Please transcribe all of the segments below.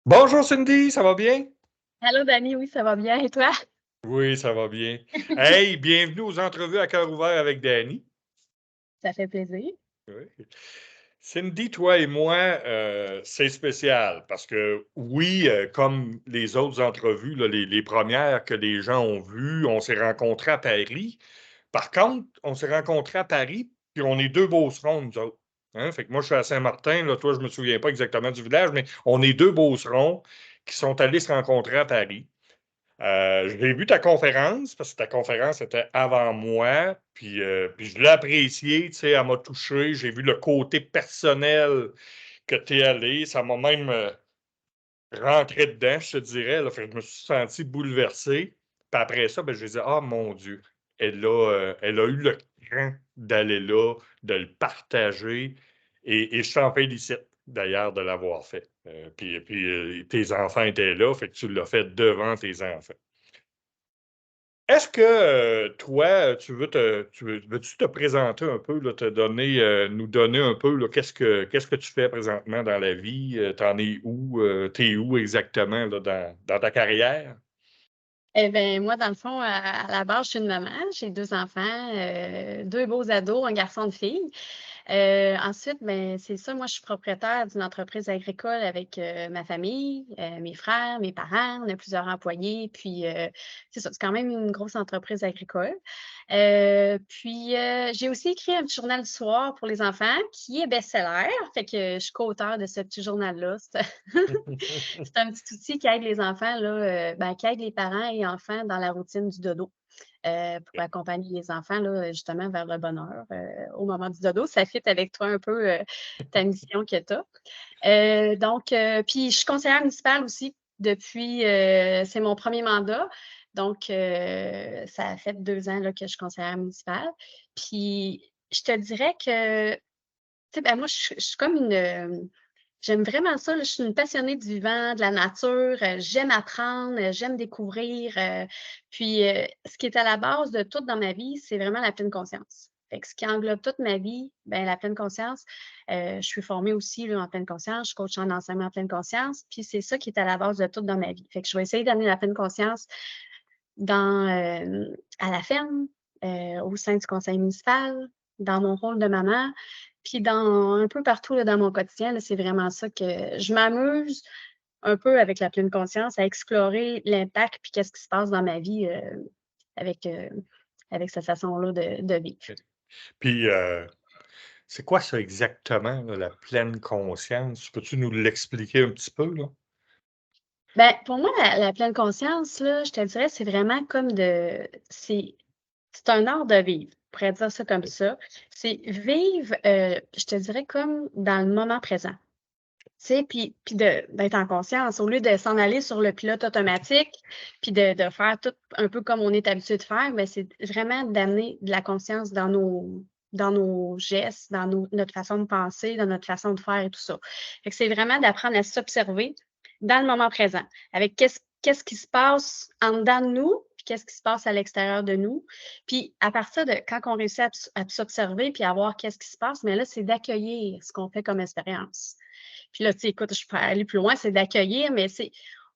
Bonjour Cindy, ça va bien? Allô Dani, oui, ça va bien. Et toi? Oui, ça va bien. Hey, bienvenue aux entrevues à cœur ouvert avec Danny. Ça fait plaisir. Oui. Cindy, toi et moi, c'est spécial parce que oui, comme les autres entrevues, là, les premières que les gens ont vues, on s'est rencontrés à Paris. Par contre, on s'est rencontrés à Paris, puis on est deux beaucerons, nous autres. Hein? Fait que moi, je suis à Saint-Martin, là, toi, je me souviens pas exactement du village, mais on est deux beaucerons qui sont allés se rencontrer à Paris. J'ai vu ta conférence, parce que ta conférence était avant moi, puis je l'ai appréciée, tu sais, elle m'a touché. J'ai vu le côté personnel que tu es allé. Ça m'a même rentré dedans, je te dirais. Là. Fait que je me suis senti bouleversé. Puis après ça, ben, je disais, ah mon Dieu, elle a eu le cran d'aller là, de le partager. Et je t'en félicite d'ailleurs de l'avoir fait. Puis tes enfants étaient là, fait que tu l'as fait devant tes enfants. Est-ce que toi, veux-tu te présenter un peu, là, nous donner un peu là, qu'est-ce que tu fais présentement dans la vie? T'en es où? T'es où exactement là, dans ta carrière? Eh bien, moi, dans le fond, à la base, je suis une maman. J'ai deux enfants, deux beaux ados, un garçon, une fille. Ensuite, ben, c'est ça, moi, je suis propriétaire d'une entreprise agricole avec ma famille, mes frères, mes parents. On a plusieurs employés. Puis, c'est ça, c'est quand même une grosse entreprise agricole. Puis, j'ai aussi écrit un petit journal du soir pour les enfants qui est best-seller. Fait que je suis co-auteure de ce petit journal-là. C'est un petit outil qui aide les enfants, là, qui aide les parents et enfants dans la routine du dodo, pour accompagner les enfants, là, justement vers le bonheur, au moment du dodo. Ça fit avec toi un peu, ta mission que tu as. Puis je suis conseillère municipale aussi depuis, c'est mon premier mandat. Donc, ça a fait 2 ans, là, que je suis conseillère municipale. Puis je te dirais que, tu sais, ben, moi, je suis comme une, j'aime vraiment ça, là. Je suis une passionnée du vivant, de la nature, j'aime apprendre, j'aime découvrir, puis, ce qui est à la base de tout dans ma vie, c'est vraiment la pleine conscience. Fait que ce qui englobe toute ma vie, ben la pleine conscience, je suis formée aussi, là, en pleine conscience, je suis coach en enseignement en pleine conscience, puis c'est ça qui est à la base de tout dans ma vie. Fait que je vais essayer d'amener la pleine conscience dans, à la ferme, au sein du conseil municipal, dans mon rôle de maman, puis dans un peu partout, là, dans mon quotidien, là, c'est vraiment ça que je m'amuse un peu avec la pleine conscience à explorer l'impact puis qu'est-ce qui se passe dans ma vie, avec, avec cette façon-là de vivre. Puis, c'est quoi ça exactement, là, la pleine conscience? Peux-tu nous l'expliquer un petit peu, là? Ben, pour moi, la pleine conscience, là, je te dirais, c'est vraiment comme c'est un art de vivre, on pourrait dire ça comme ça. C'est vivre, je te dirais comme dans le moment présent. Tu sais, puis d'être en conscience, au lieu de s'en aller sur le pilote automatique, puis de faire tout un peu comme on est habitué de faire, ben, c'est vraiment d'amener de la conscience dans nos gestes, dans notre façon de penser, dans notre façon de faire et tout ça. Fait que c'est vraiment d'apprendre à s'observer dans le moment présent, avec qu'est-ce qui se passe en dedans de nous, puis qu'est-ce qui se passe à l'extérieur de nous. Puis à partir de quand on réussit à s'observer puis à voir qu'est-ce qui se passe, mais là, c'est d'accueillir ce qu'on fait comme expérience. Puis là, tu sais, écoute, je pourrais aller plus loin, c'est d'accueillir, mais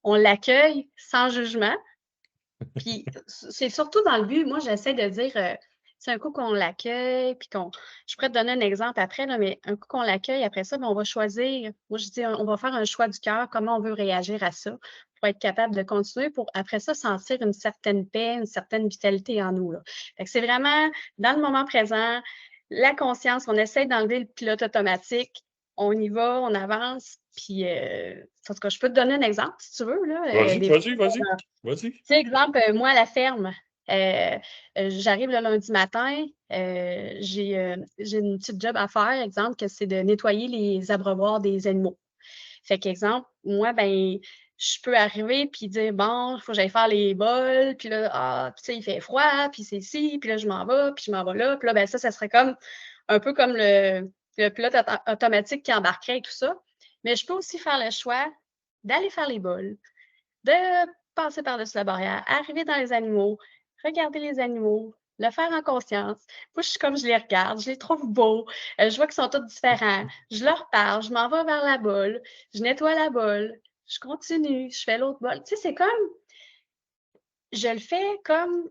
on l'accueille sans jugement. Puis c'est surtout dans le but, moi, j'essaie de dire, c'est un coup qu'on l'accueille, puis je pourrais te donner un exemple après, là, mais un coup qu'on l'accueille, après ça, ben, on va choisir, moi, je dis, on va faire un choix du cœur, comment on veut réagir à ça, pour être capable de continuer, pour après ça, sentir une certaine paix, une certaine vitalité en nous, là. Fait que c'est vraiment dans le moment présent, la conscience, on essaie d'enlever le pilote automatique, on y va, on avance, puis, en tout cas, je peux te donner un exemple, si tu veux, là, Vas-y, des vas-y, fois, vas-y, vas-y. tu sais, exemple, moi, à la ferme, heu j'arrive le lundi matin, j'ai une petite job à faire, exemple, que c'est de nettoyer les abreuvoirs des animaux. Fait qu'exemple, moi, ben, je peux arriver puis dire: «Bon, il faut que j'aille faire les bols», puis là, tu sais, il fait froid, puis c'est ci, puis là, je m'en vais, puis je m'en vais là, puis là, ben, ça serait comme un peu comme le pilote automatique qui embarquerait et tout ça. Mais je peux aussi faire le choix d'aller faire les bols, de passer par-dessus la barrière, arriver dans les animaux, regarder les animaux, le faire en conscience. Moi, je suis comme je les regarde, je les trouve beaux, je vois qu'ils sont tous différents, je leur parle, je m'en vais vers la boule, je nettoie la boule, je continue, je fais l'autre bol. Tu sais, c'est comme, je le fais comme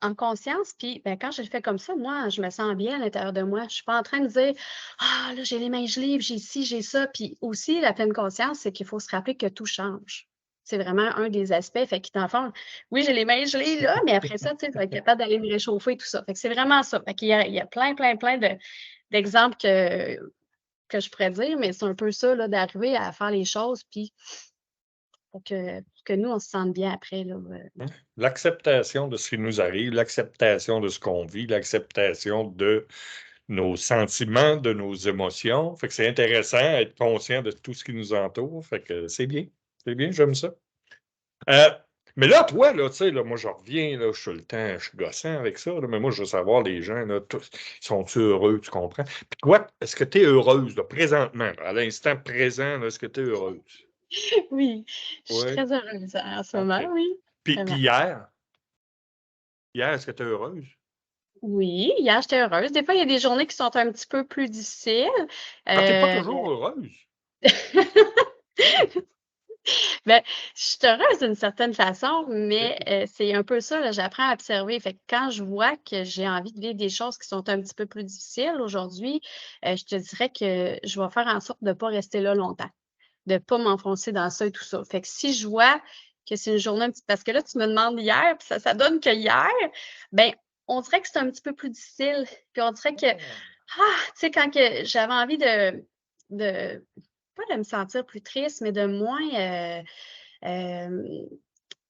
en conscience, puis ben, quand je le fais comme ça, moi, je me sens bien à l'intérieur de moi. Je suis pas en train de dire: «Ah là, j'ai les mains gelées, j'ai ci, j'ai ça». Puis aussi, la pleine conscience, c'est qu'il faut se rappeler que tout change. C'est vraiment un des aspects. Fait que dans le fond, oui, j'ai les mains gelées là, mais après ça, tu sais, je vais être capable d'aller me réchauffer, tout ça. Fait que c'est vraiment ça. Fait qu'il y a plein, plein, plein d'exemples que je pourrais dire, mais c'est un peu ça, là, d'arriver à faire les choses, puis pour que nous, on se sente bien après, là, L'acceptation de ce qui nous arrive, l'acceptation de ce qu'on vit, l'acceptation de nos sentiments, de nos émotions. Fait que c'est intéressant être conscient de tout ce qui nous entoure. Fait que c'est bien. C'est bien, j'aime ça. Euh, mais là, toi, là, tu sais, là, moi, je reviens, là, je suis le temps, je suis gossant avec ça, là, mais moi, je veux savoir, les gens, là, tous, sont-ils heureux, tu comprends? Puis toi, est-ce que tu es heureuse, là, présentement, là, à l'instant présent, là, est-ce que tu es heureuse? oui, je suis Oui, très heureuse en ce moment, OK. oui, Puis vraiment. hier, est-ce que tu es heureuse? Oui, hier, j'étais heureuse. Des fois, il y a des journées qui sont un petit peu plus difficiles. Ah, t'es pas Heu, toujours heureuse? ben, je suis heureuse d'une certaine façon, OK. mais c'est un peu ça, là, j'apprends à observer. Fait que quand je vois que j'ai envie de vivre des choses qui sont un petit peu plus difficiles aujourd'hui, je te dirais que je vais faire en sorte de ne pas rester là longtemps, de ne pas m'enfoncer dans ça et tout ça. Fait que si je vois que c'est une journée un petit parce que là, tu me demandes hier, puis ça donne que hier, ben, on dirait que c'est un petit peu plus difficile. Puis on dirait que, Ah, tu sais, quand que j'avais envie de pas de me sentir plus triste, mais de moins, tu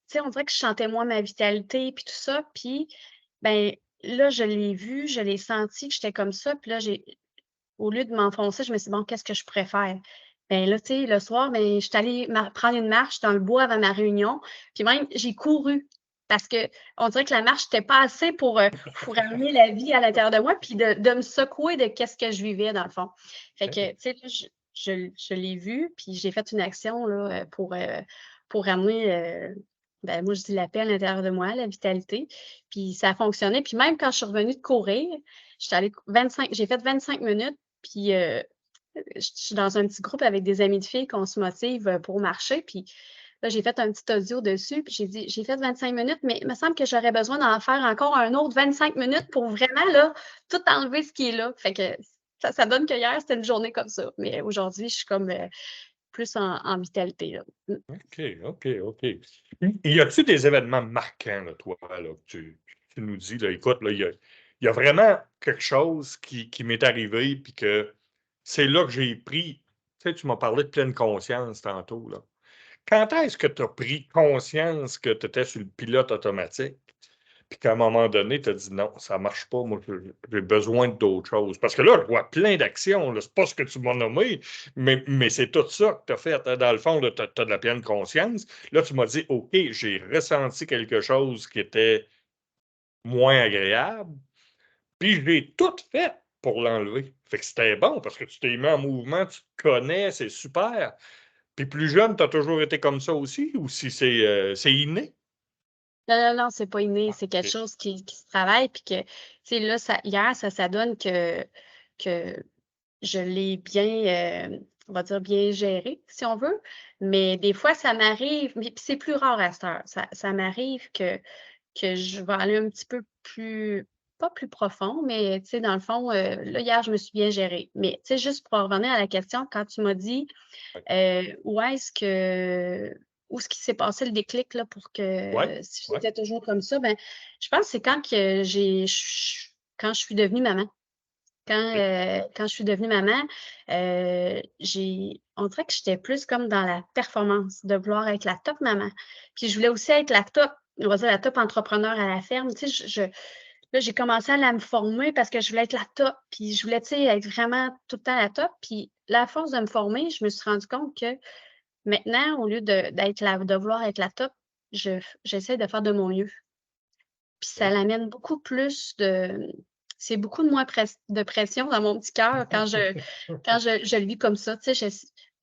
sais, on dirait que je sentais moins ma vitalité puis tout ça. Puis, ben, là, je l'ai vu, je l'ai senti que j'étais comme ça. Puis là, au lieu de m'enfoncer, je me suis dit: «Bon, qu'est-ce que je pourrais faire?» Ben là, tu sais, le soir, ben, j'étais allée prendre une marche dans le bois avant ma réunion, puis même j'ai couru parce qu'on dirait que la marche n'était pas assez pour ramener la vie à l'intérieur de moi, puis de me secouer de qu'est-ce que je vivais dans le fond. Fait OK. que, tu sais, là, je l'ai vu, puis j'ai fait une action là, pour ramener, ben, moi je dis la paix à l'intérieur de moi, la vitalité, puis ça a fonctionné. Puis même quand je suis revenue de courir, j'étais allée 25 j'ai fait 25 minutes, puis, je suis dans un petit groupe avec des amis de filles qu'on se motive, pour marcher, puis là, j'ai fait un petit audio dessus, puis j'ai dit: «J'ai fait 25 minutes, mais il me semble que j'aurais besoin d'en faire encore un autre 25 minutes pour vraiment, là, tout enlever ce qui est là». Fait que ça donne que hier, c'était une journée comme ça, mais aujourd'hui, je suis comme, plus en vitalité, là. Mmh. OK, OK, OK. Y a-tu des événements marquants, là, toi, là, que tu nous dis, là, écoute, là, il y a vraiment quelque chose qui m'est arrivé, puis que c'est là que j'ai pris, tu sais, tu m'as parlé de pleine conscience tantôt, là. Quand est-ce que tu as pris conscience que tu étais sur le pilote automatique? Puis qu'à un moment donné, tu as dit: «Non, ça marche pas, moi, j'ai besoin d'autre chose». Parce que là, je vois plein d'actions, là, c'est pas ce que tu m'as nommé, mais c'est tout ça que tu as fait, hein. Dans le fond, tu as de la pleine conscience. Là, tu m'as dit: «OK, j'ai ressenti quelque chose qui était moins agréable, puis j'ai tout fait pour l'enlever». Fait que c'était bon parce que tu t'es mis en mouvement, tu te connais, c'est super. Puis plus jeune, tu as toujours été comme ça aussi ou si c'est inné? Non, non, non, c'est pas inné, Ah, c'est quelque OK. chose qui se travaille puis que, tu sais, là, hier, ça donne que je l'ai bien, on va dire bien géré, si on veut. Mais des fois, ça m'arrive, mais puis c'est plus rare à cette heure. Ça m'arrive que je vais aller un petit peu plus pas plus profond, mais tu sais, dans le fond, là, hier, je me suis bien gérée. Mais tu sais, juste pour revenir à la question, quand tu m'as dit, Ouais. où est-ce qui s'est passé le déclic là, pour Ouais, que si ouais. j'étais toujours comme ça, ben, je pense que c'est quand je suis devenue maman. OK. Quand je suis devenue maman, on dirait que j'étais plus comme dans la performance, de vouloir être la top maman. Puis je voulais aussi être la top, on va dire la top entrepreneur à la ferme. Tu sais, là, j'ai commencé à me former parce que je voulais être la top, puis je voulais, tu sais, être vraiment tout le temps la top. Puis là, à force de me former, je me suis rendu compte que maintenant, au lieu de vouloir être la top, j'essaie de faire de mon mieux. Puis ça OK. l'amène beaucoup plus c'est beaucoup de moins de pression dans mon petit cœur quand je le vis comme ça. Tu sais,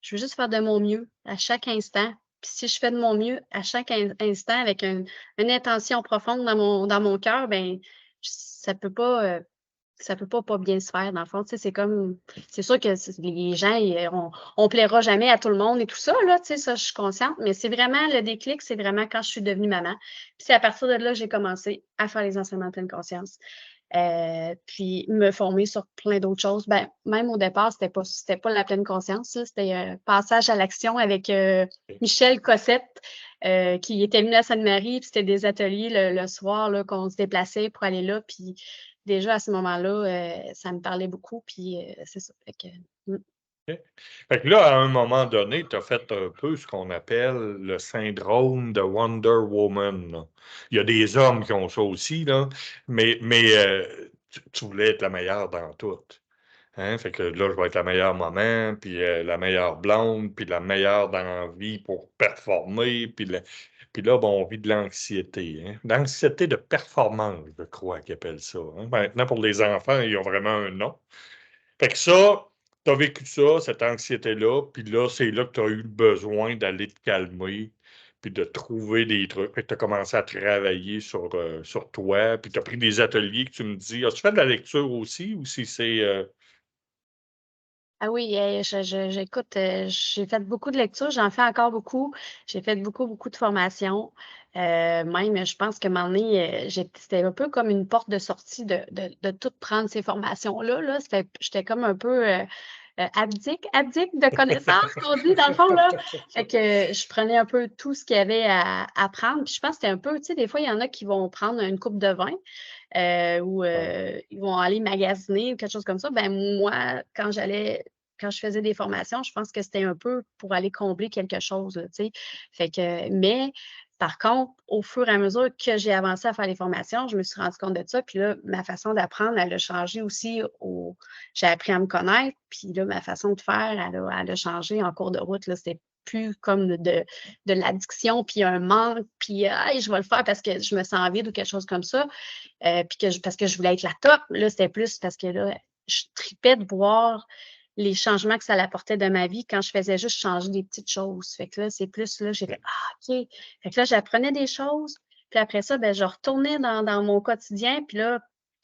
je veux juste faire de mon mieux à chaque instant. Puis si je fais de mon mieux à chaque instant avec une intention profonde dans mon cœur, ben ça peut pas, ça peut pas bien se faire dans le fond, tu sais, c'est sûr que les gens, on plaira jamais à tout le monde et tout ça là, tu sais, ça je suis consciente, mais c'est vraiment le déclic, c'est vraiment quand je suis devenue maman. Puis c'est à partir de là que j'ai commencé à faire les enseignements de pleine conscience, puis me former sur plein d'autres choses. Ben, même au départ, c'était pas la pleine conscience là, c'était un passage à l'action avec, Michel Cossette, qui était venu à Sainte-Marie, puis c'était des ateliers le soir là, qu'on se déplaçait pour aller là, puis déjà à ce moment-là, ça me parlait beaucoup, puis c'est ça. Fait que, OK. Fait que là, à un moment donné, tu as fait un peu ce qu'on appelle le syndrome de Wonder Woman, là. Il y a des hommes qui ont ça aussi, là, mais tu voulais être la meilleure dans tout. Hein? Fait que là, je vais être la meilleure maman, puis la meilleure blonde, puis la meilleure dans la vie pour performer, puis là, bon, on vit de l'anxiété. Hein? L'anxiété de performance, je crois qu'ils appellent ça. Hein? Maintenant, pour les enfants, ils ont vraiment un nom. Fait que ça, tu as vécu ça, cette anxiété-là, puis là, c'est là que tu as eu le besoin d'aller te calmer, puis de trouver des trucs. Fait que tu as commencé à travailler sur toi, puis tu as pris des ateliers que tu me dis. As-tu fait de la lecture aussi, ou si c'est... ah oui, j'écoute, j'ai fait beaucoup de lectures, j'en fais encore beaucoup. J'ai fait beaucoup, beaucoup de formations. Même, je pense que un moment donné, c'était un peu comme une porte de sortie de tout prendre ces formations-là, là. J'étais comme un peu, addict de connaissances qu'on dit dans le fond, là. Fait que je prenais un peu tout ce qu'il y avait à apprendre. Puis je pense que c'était un peu, tu sais, des fois, il y en a qui vont prendre une coupe de vin, ou Ouais. ils vont aller magasiner ou quelque chose comme ça. Ben moi, quand je faisais des formations, je pense que c'était un peu pour aller combler quelque chose, là, tu sais. Fait que mais par contre, au fur et à mesure que j'ai avancé à faire les formations, je me suis rendu compte de ça. Puis là, ma façon d'apprendre, elle a changé aussi j'ai appris à me connaître, puis là, ma façon de faire, elle a changé en cours de route, là. C'était plus comme de l'addiction, puis un manque, puis hey, je vais le faire parce que je me sens vide ou quelque chose comme ça. Puis parce que je voulais être la top. Là, c'était plus parce que là, je tripais de voir les changements que ça apportait dans ma vie quand je faisais juste changer des petites choses. Fait que là, c'est plus là, j'ai fait ah, OK. Fait que là, j'apprenais des choses. Puis après ça, ben, je retournais dans mon quotidien. Puis là,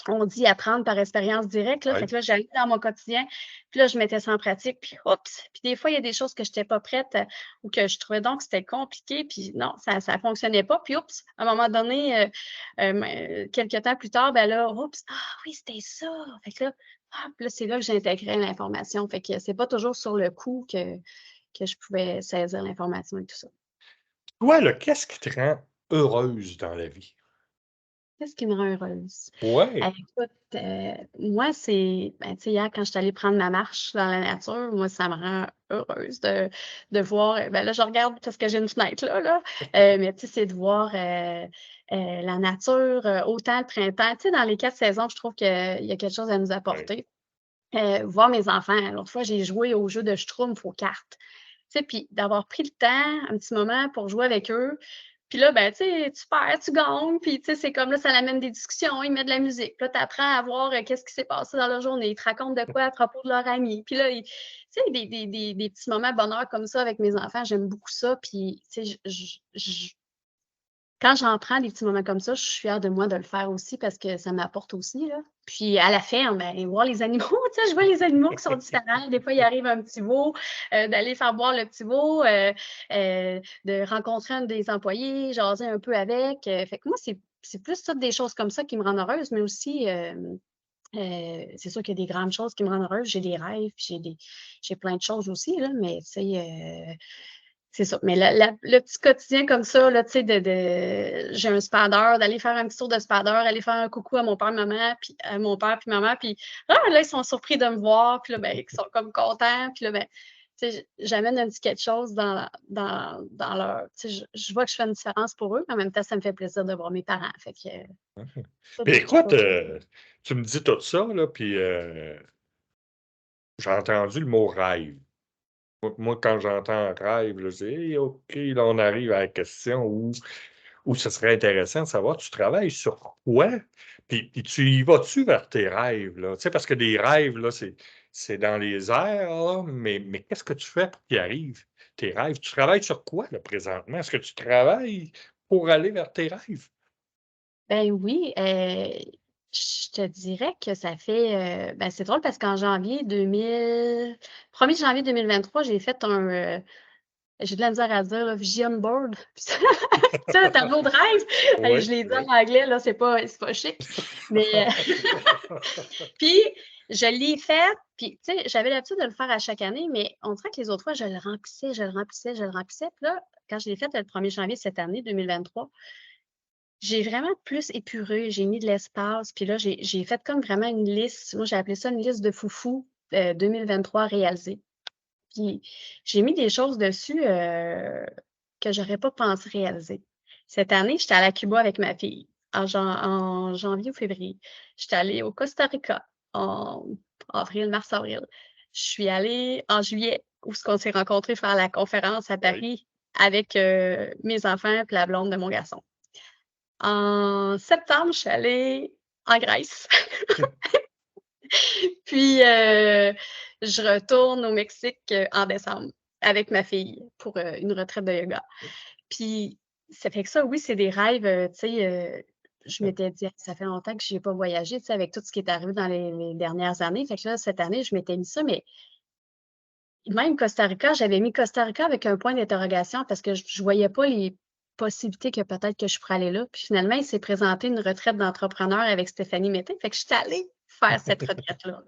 on dit apprendre par expérience directe. Là. Fait Ouais. que là, j'allais dans mon quotidien. Puis là, je mettais ça en pratique. Puis oups. Puis des fois, il y a des choses que je n'étais pas prête ou que je trouvais donc que c'était compliqué. Puis non, ça ne fonctionnait pas. Puis oups, à un moment donné, quelques temps plus tard, ben là, oups, ah oui, c'était ça. Fait que là, puis là, c'est là que j'intégrais l'information. Fait que c'est pas toujours sur le coup que je pouvais saisir l'information et tout ça. Toi, là, qu'est-ce qui te rend heureuse dans la vie? Qu'est-ce qui me rend heureuse? Ouais. Écoute, moi, c'est ben, tu sais, hier, quand je suis allée prendre ma marche dans la nature, moi, ça me rend heureuse de voir, ben, là, je regarde parce que j'ai une fenêtre là, mais tu sais, c'est de voir, la nature, autant le printemps. Tu sais, dans les 4 saisons, je trouve qu'il y a quelque chose à nous Ouais. apporter. Voir mes enfants. L'autre fois, j'ai joué au jeu de Schtroumpf aux cartes. Tu sais, puis d'avoir pris le temps, un petit moment pour jouer avec eux. Puis là, ben, tu sais, tu perds, tu gagnes, puis tu sais, c'est comme là, ça amène des discussions, ils mettent de la musique. Puis là, tu apprends à voir qu'est-ce qui s'est passé dans leur journée. Ils te racontent de quoi à propos de leur ami. Puis là, tu sais, des petits moments de bonheur comme ça avec mes enfants, j'aime beaucoup ça. Puis, tu sais, quand j'en prends des petits moments comme ça, je suis fière de moi de le faire aussi parce que ça m'apporte aussi, là. Puis à la ferme, ben, voir les animaux, tu sais, je vois les animaux qui sont différents. Des fois, il arrive un petit veau, d'aller faire boire le petit veau, de rencontrer un des employés, jaser un peu avec. Fait que moi, c'est plus toutes des choses comme ça qui me rendent heureuse, mais aussi, c'est sûr qu'il y a des grandes choses qui me rendent heureuse. J'ai des rêves, puis j'ai plein de choses aussi, là, mais tu sais, c'est ça, mais le petit quotidien comme ça, là, tu sais, j'ai un spadeur, d'aller faire un petit tour de spadeur, aller faire un coucou à mon père, maman, puis à mon père puis maman, puis là, ils sont surpris de me voir, puis là, ben, ils sont comme contents, puis là, ben, tu sais, j'amène un petit quelque chose dans leur tu sais, je vois que je fais une différence pour eux, mais en même temps, ça me fait plaisir de voir mes parents, fait que toutes Puis des petites écoute, choses. tu me dis tout ça, là, puis j'ai entendu le mot rêve. Moi, quand j'entends rêve, là, c'est hey, OK, là, on arrive à la question où ce serait intéressant de savoir, tu travailles sur quoi? Puis tu y vas-tu vers tes rêves, là? Tu sais, parce que des rêves, là, c'est dans les airs, là, mais qu'est-ce que tu fais pour qu'ils arrivent, tes rêves? Tu travailles sur quoi, là, présentement? Est-ce que tu travailles pour aller vers tes rêves? Ben oui, Je te dirais que ça fait, ben, c'est drôle parce qu'en janvier 1er janvier 2023, j'ai fait j'ai de la misère à dire, là, vision board. Tu sais, un tableau de rêve. Hey, Oui, je l'ai dit oui. en anglais, là, c'est pas chic. Mais, puis je l'ai fait, puis tu sais, j'avais l'habitude de le faire à chaque année, mais on dirait que les autres fois, je le remplissais, je le remplissais, je le remplissais. Puis là, quand je l'ai fait le 1er janvier cette année, 2023, j'ai vraiment plus épuré, j'ai mis de l'espace, puis là, j'ai fait comme vraiment une liste. Moi, j'ai appelé ça une liste de foufou 2023 réalisée. Puis j'ai mis des choses dessus que j'aurais pas pensé réaliser. Cette année, j'étais allée à Cuba avec ma fille en janvier ou février. J'étais allée au Costa Rica en avril, mars-avril. Je suis allée en juillet où ce qu'on s'est rencontrés faire la conférence à Oui. Paris avec mes enfants et la blonde de mon garçon. En septembre, je suis allée en Grèce. Puis, je retourne au Mexique, en décembre avec ma fille pour, une retraite de yoga. Puis, ça fait que ça, oui, c'est des rêves, tu sais, je m'étais dit: «Ah, ça fait longtemps que j'ai pas voyagé», tu sais, avec tout ce qui est arrivé dans les dernières années. Fait que là, cette année, je m'étais mis ça, mais même Costa Rica, j'avais mis Costa Rica avec un point d'interrogation parce que je voyais pas les possibilités que peut-être que je pourrais aller là. Puis finalement, il s'est présenté une retraite d'entrepreneur avec Stéphanie Mété. Fait que je suis allée faire cette retraite-là.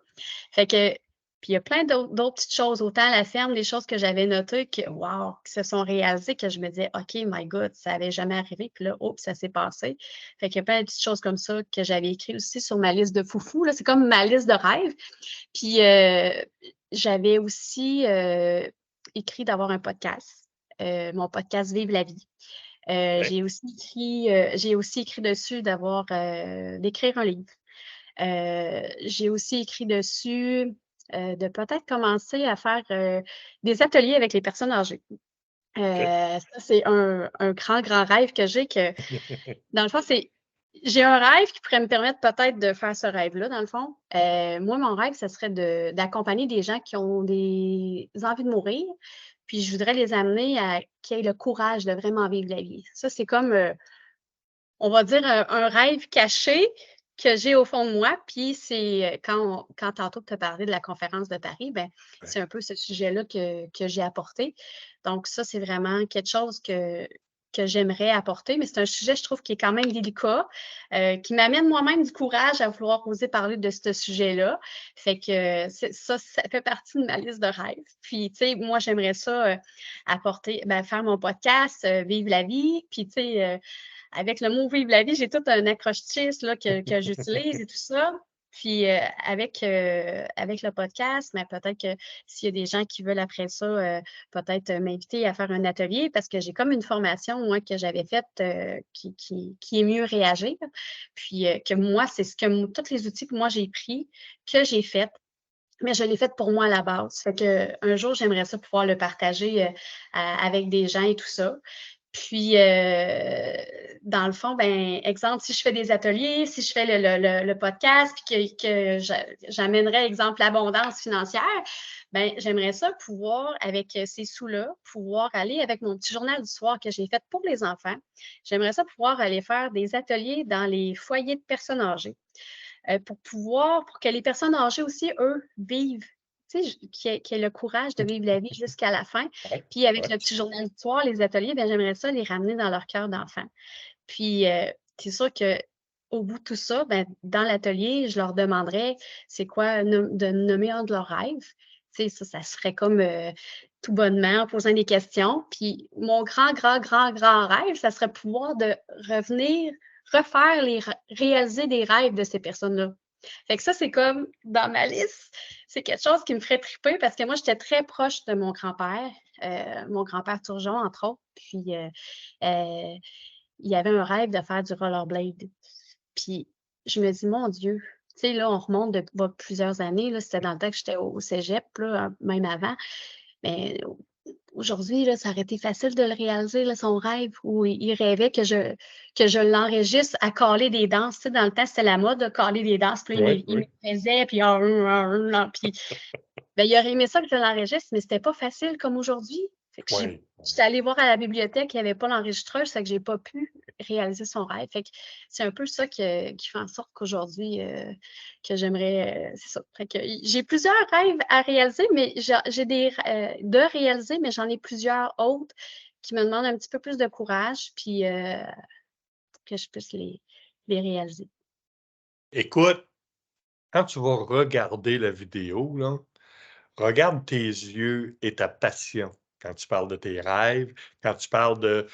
Fait que puis il y a plein d'autres petites choses, autant à la ferme, des choses que j'avais notées que waouh, qui se sont réalisées que je me disais: «OK, my God, ça avait jamais arrivé». Puis là, oups, ça s'est passé. Fait qu'il y a plein de petites choses comme ça que j'avais écrites aussi sur ma liste de foufou, là. C'est comme ma liste de rêves. Puis, j'avais aussi, écrit d'avoir un podcast, mon podcast «Vive la vie». OK. J'ai aussi écrit dessus d'écrire un livre. J'ai aussi écrit dessus, de peut-être commencer à faire, des ateliers avec les personnes âgées. OK. Ça, c'est un grand, grand rêve que j'ai que dans le fond, j'ai un rêve qui pourrait me permettre peut-être de faire ce rêve-là, dans le fond. Moi, mon rêve, ce serait d'accompagner des gens qui ont des envies de mourir, puis je voudrais les amener à qu'ils aient le courage de vraiment vivre la vie. Ça, c'est comme, on va dire, un rêve caché que j'ai au fond de moi, puis c'est, quand tantôt tu as parlé de la conférence de Paris, ben, Ouais. c'est un peu ce sujet-là que j'ai apporté. Donc ça, c'est vraiment quelque chose que j'aimerais apporter, mais c'est un sujet, je trouve, qui est quand même délicat, qui m'amène moi-même du courage à vouloir oser parler de ce sujet-là. Fait que, ça fait partie de ma liste de rêves. Puis, tu sais, moi, j'aimerais ça, faire mon podcast, vivre la vie, puis tu sais, avec le mot «vivre la vie», j'ai tout un accroche-titre là que j'utilise et tout ça. Puis, avec le podcast, mais peut-être que s'il y a des gens qui veulent après ça, peut-être, m'inviter à faire un atelier parce que j'ai comme une formation, moi, que j'avais faite, qui est mieux réagir. Puis, que moi, c'est ce que tous les outils que moi j'ai pris, que j'ai fait, mais je l'ai fait pour moi à la base. Fait qu'un jour, j'aimerais ça pouvoir le partager, avec des gens et tout ça. Puis, dans le fond, ben, exemple, si je fais des ateliers, si je fais le podcast, puis que j'amènerais, exemple, l'abondance financière, ben, j'aimerais ça pouvoir, avec ces sous-là, pouvoir aller avec mon petit journal du soir que j'ai fait pour les enfants. J'aimerais ça pouvoir aller faire des ateliers dans les foyers de personnes âgées, pour que les personnes âgées aussi, eux, vivent, tu sais, qui aient le courage de vivre la vie jusqu'à la fin. Ouais. Puis avec Ouais. le petit journal du soir, les ateliers, ben j'aimerais ça les ramener dans leur cœur d'enfant. Puis, c'est sûr qu'au bout de tout ça, ben, dans l'atelier, je leur demanderais c'est quoi de nommer un de leurs rêves. Tu sais, ça serait comme, tout bonnement en posant des questions. Puis mon grand, grand, grand, grand rêve, ça serait pouvoir de refaire réaliser des rêves de ces personnes-là. Fait que ça, c'est comme dans ma liste, c'est quelque chose qui me ferait triper parce que moi, j'étais très proche de mon grand-père Turgeon, entre autres. Puis, heu il avait un rêve de faire du rollerblade. Puis je me dis: «Mon Dieu», tu sais, là, on remonte plusieurs années, là, c'était dans le temps que j'étais au cégep, là, même avant. Mais aujourd'hui, là, ça aurait été facile de le réaliser, là, son rêve où il rêvait que je l'enregistre à caler des danses. Tu sais, dans le temps, c'était la mode de caler des danses, puis là, Oui, il oui. me faisait, puis puis ben, il aurait aimé ça que je l'enregistre, mais c'était pas facile comme aujourd'hui. Fait que Oui. j'étais allée voir à la bibliothèque, il y avait pas l'enregistreuse, fait que j'ai pas pu. réaliser son rêve. Fait que c'est un peu ça qui fait en sorte qu'aujourd'hui, que j'aimerais, c'est ça. Fait que j'ai plusieurs rêves à réaliser, mais j'ai de réaliser, mais j'en ai plusieurs autres qui me demandent un petit peu plus de courage, puis que je puisse les réaliser. Écoute, quand tu vas regarder la vidéo, là, regarde tes yeux et ta passion quand tu parles de tes rêves, quand tu parles de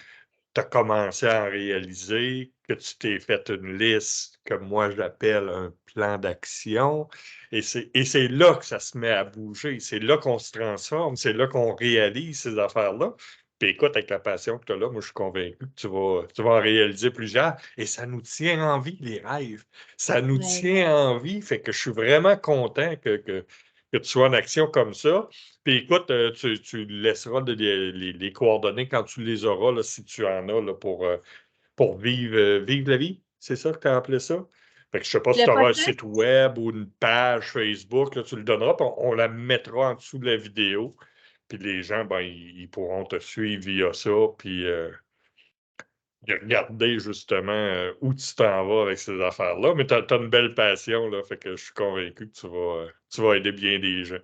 tu as commencé à en réaliser, que tu t'es fait une liste que moi j'appelle un plan d'action et c'est là que ça se met à bouger. C'est là qu'on se transforme, c'est là qu'on réalise ces affaires-là. Puis écoute, avec la passion que tu as là, moi je suis convaincu que tu vas en réaliser plusieurs et ça nous tient en vie, les rêves. Ça nous Ouais. tient en vie, fait que je suis vraiment content que tu sois en action comme ça. Puis écoute, tu laisseras les coordonnées quand tu les auras, là, si tu en as là, pour vivre la vie. C'est ça que tu as appelé ça? Fait que je sais pas si Le tu auras un podcast, site web ou une page Facebook, là, tu le donneras, puis on la mettra en dessous de la vidéo. Puis les gens, ben, ils pourront te suivre via ça, puis regarder justement où tu t'en vas avec ces affaires-là. Mais tu as une belle passion, là, fait que je suis convaincu que tu vas aider bien des gens.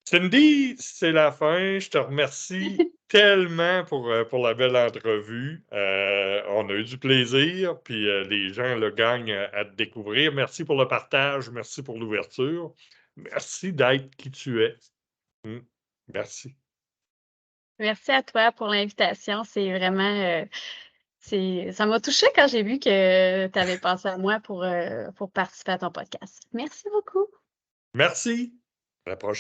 Cindy, c'est la fin. Je te remercie tellement pour la belle entrevue. On a eu du plaisir, puis les gens le gagnent à te découvrir. Merci pour le partage, merci pour l'ouverture. Merci d'être qui tu es. Mm. Merci. merci à toi pour l'invitation. C'est vraiment, ça m'a touchée quand j'ai vu que tu avais pensé à moi pour participer à ton podcast. Merci beaucoup. Merci. À la prochaine.